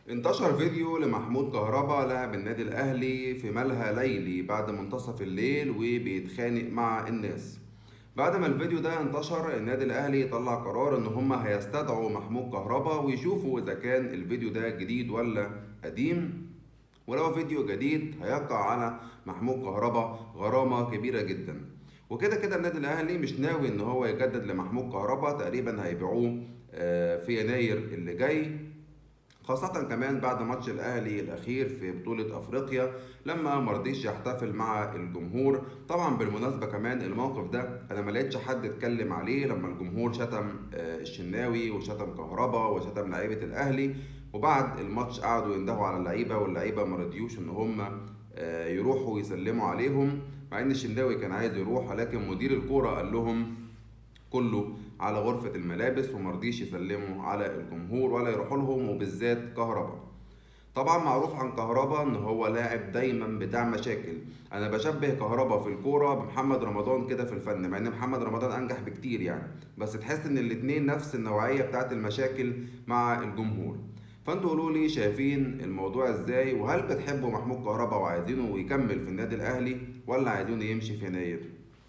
انتشر فيديو لمحمود كهربا لاعب النادي الأهلي في ملهى ليلي بعد منتصف الليل وبيتخانق مع الناس. بعد ما الفيديو ده انتشر، النادي الأهلي طلع قرار إن هما هيستدعوا محمود كهربا ويشوفوا إذا كان الفيديو ده جديد ولا قديم. ولو فيديو جديد هيقع على محمود كهربا غرامة كبيرة جدا. وكده كده النادي الأهلي مش ناوي إن هو يجدد لمحمود كهربا، تقريبا هيبيعوه في يناير اللي جاي. خاصة كمان بعد ماتش الأهلي الأخير في بطولة أفريقيا لما مرضيش يحتفل مع الجمهور. طبعا بالمناسبة كمان الموقف ده أنا ما لقيتش حد اتكلم عليه لما الجمهور شتم الشناوي وشتم كهربا وشتم لعيبة الأهلي، وبعد الماتش قعدوا يندهوا على اللعيبة واللعيبة ما رضيوش إن هم يروحوا يسلموا عليهم، مع إن الشناوي كان عايز يروح، ولكن مدير الكورة قال لهم كله على غرفة الملابس ومرضيش يسلموا على الجمهور ولا يروحوا لهم، وبالذات كهربا. طبعا معروف عن كهربا ان هو لاعب دايما بتاع مشاكل. انا بشبه كهربا في الكورة بمحمد رمضان كده في الفن، مع ان محمد رمضان انجح بكتير يعني، بس تحس ان الاتنين نفس النوعية بتاعت المشاكل مع الجمهور. فانتوا قولوا لي شايفين الموضوع ازاي، وهل بتحبوا محمود كهربا وعايزينه يكمل في النادي الاهلي ولا عايزينه يمشي في يناير؟